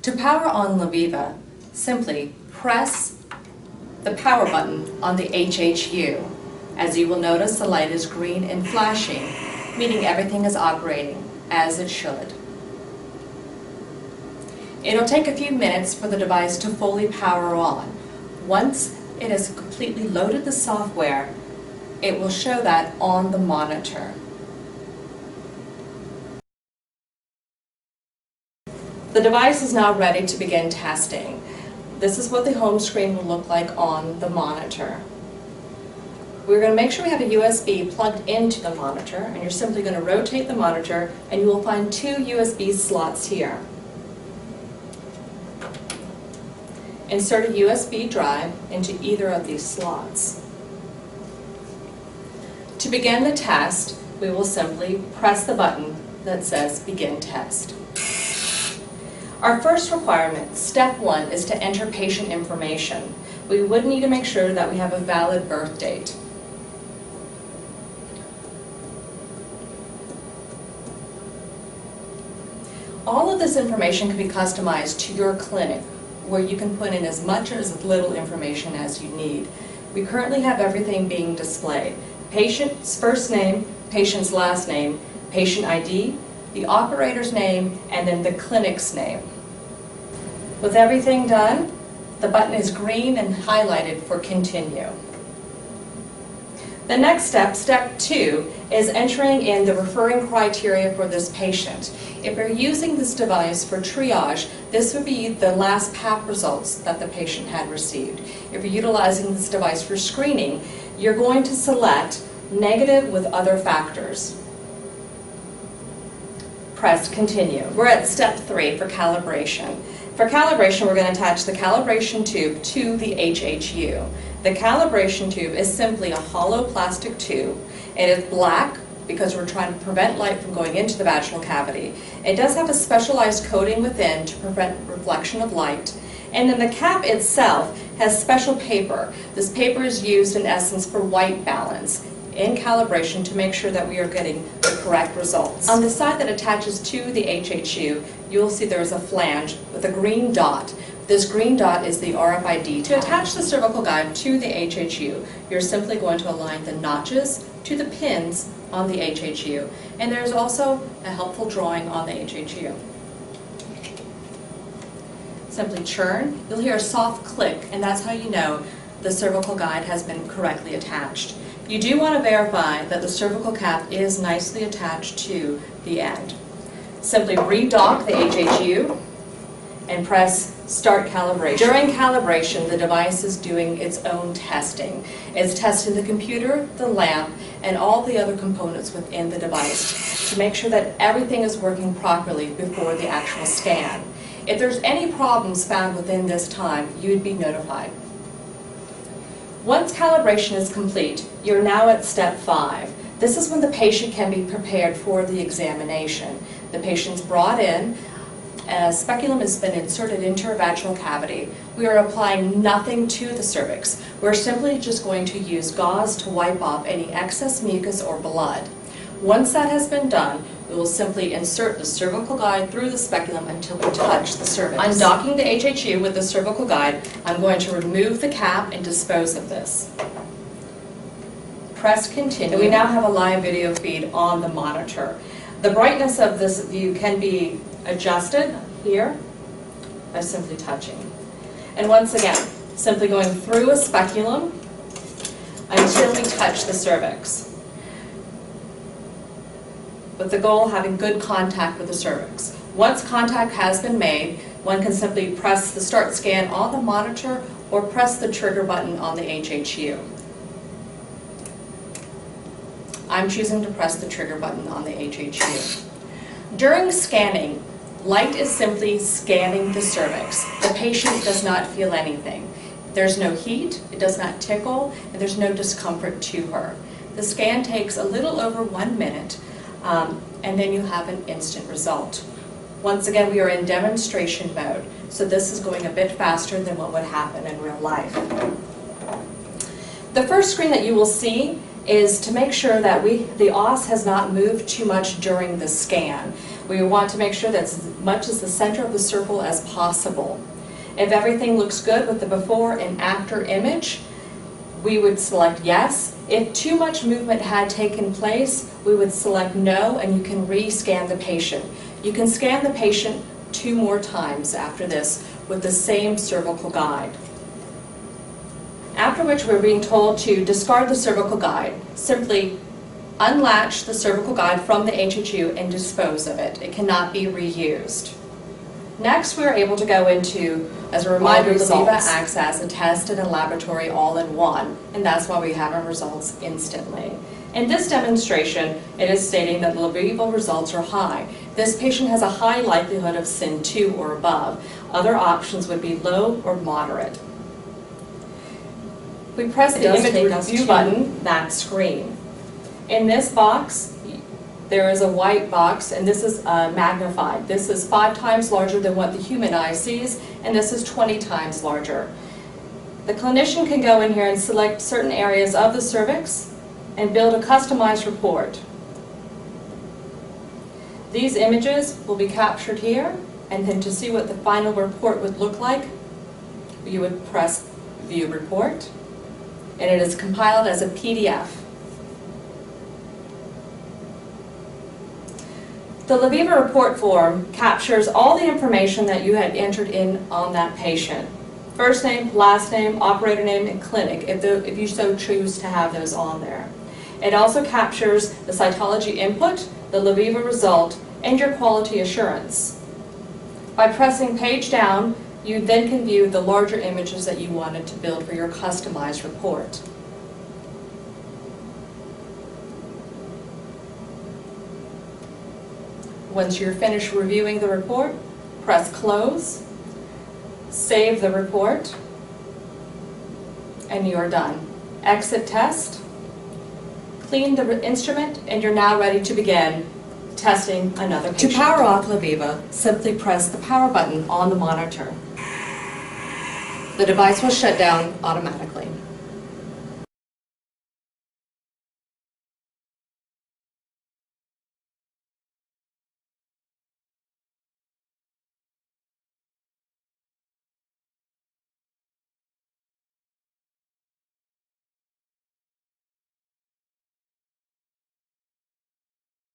To power on LuViva, simply press the power button on the HHU. As you will notice, the light is green and flashing, meaning everything is operating as it should. It'll take a few minutes for the device to fully power on. Once it has completely loaded the software, it will show that on the monitor. The device is now ready to begin testing. This is what the home screen will look like on the monitor. We're going to make sure we have a USB plugged into the monitor, and you're simply going to rotate the monitor and you will find two USB slots here. Insert a USB drive into either of these slots. To begin the test, we will simply press the button that says Begin Test. Our first requirement, step 1, is to enter patient information. We would need to make sure that we have a valid birth date. All of this information can be customized to your clinic, where you can put in as much or as little information as you need. We currently have everything being displayed. Patient's first name, patient's last name, patient ID, the operator's name, and then the clinic's name. With everything done, the button is green and highlighted for Continue. The next step, step 2, is entering in the referring criteria for this patient. If you're using this device for triage, this would be the last PAP results that the patient had received. If you're utilizing this device for screening, you're going to select negative with other factors. Press Continue. We're at step 3 for calibration. For calibration, we're going to attach the calibration tube to the HHU. The calibration tube is simply a hollow plastic tube. It is black because we're trying to prevent light from going into the vaginal cavity. It does have a specialized coating within to prevent reflection of light. And then the cap itself has special paper. This paper is used in essence for white balance in calibration to make sure that we are getting the correct results. On the side that attaches to the HHU, you'll see there is a flange with a green dot. This green dot is the RFID. To attach the cervical guide to the HHU, you're simply going to align the notches to the pins on the HHU. And there's also a helpful drawing on the HHU. Simply churn. You'll hear a soft click, and that's how you know the cervical guide has been correctly attached. You do want to verify that the cervical cap is nicely attached to the end. Simply redock the HHU and press Start Calibration. During calibration, the device is doing its own testing. It's testing the computer, the lamp, and all the other components within the device to make sure that everything is working properly before the actual scan. If there's any problems found within this time, you would be notified. Once calibration is complete, you're now at step 5. This is when the patient can be prepared for the examination. The patient's brought in, a speculum has been inserted into her vaginal cavity. We are applying nothing to the cervix. We're simply just going to use gauze to wipe off any excess mucus or blood. Once that has been done, we will simply insert the cervical guide through the speculum until we touch the cervix. Undocking the HHU with the cervical guide, I'm going to remove the cap and dispose of this. Press Continue. We now have a live video feed on the monitor. The brightness of this view can be adjusted here by simply touching. And once again, simply going through a speculum until we touch the cervix, with the goal of having good contact with the cervix. Once contact has been made, one can simply press the Start Scan on the monitor or press the trigger button on the HHU. I'm choosing to press the trigger button on the HHU. During scanning, light is simply scanning the cervix. The patient does not feel anything. There's no heat, it does not tickle, and there's no discomfort to her. The scan takes a little over 1 minute, and then you have an instant result. Once again, we are in demonstration mode, so this is going a bit faster than what would happen in real life. The first screen that you will see is to make sure that the os has not moved too much during the scan. We want to make sure that's as much as the center of the circle as possible. If everything looks good with the before and after image, we would select yes. If too much movement had taken place, we would select no, and you can re-scan the patient. You can scan the patient 2 more times after this with the same cervical guide. After which we're being told to discard the cervical guide. Simply unlatch the cervical guide from the HHU and dispose of it. It cannot be reused. Next, we are able to go into, as a reminder, LuViva acts as a test and a laboratory all in one, and that's why we have our results instantly. In this demonstration, it is stating that LuViva results are high. This patient has a high likelihood of SIN 2 or above. Other options would be low or moderate. We press the image review button, that screen. In this box, there is a white box, and this is magnified. This is 5 times larger than what the human eye sees, and this is 20 times larger. The clinician can go in here and select certain areas of the cervix and build a customized report. These images will be captured here, and then to see what the final report would look like, you would press View Report, and it is compiled as a PDF. The LuViva report form captures all the information that you had entered in on that patient. First name, last name, operator name, and clinic, if you so choose to have those on there. It also captures the cytology input, the LuViva result, and your quality assurance. By pressing page down, you then can view the larger images that you wanted to build for your customized report. Once you're finished reviewing the report, press Close, save the report, and you're done. Exit test, clean the instrument, and you're now ready to begin testing another patient. To power off LuViva, simply press the power button on the monitor. The device will shut down automatically.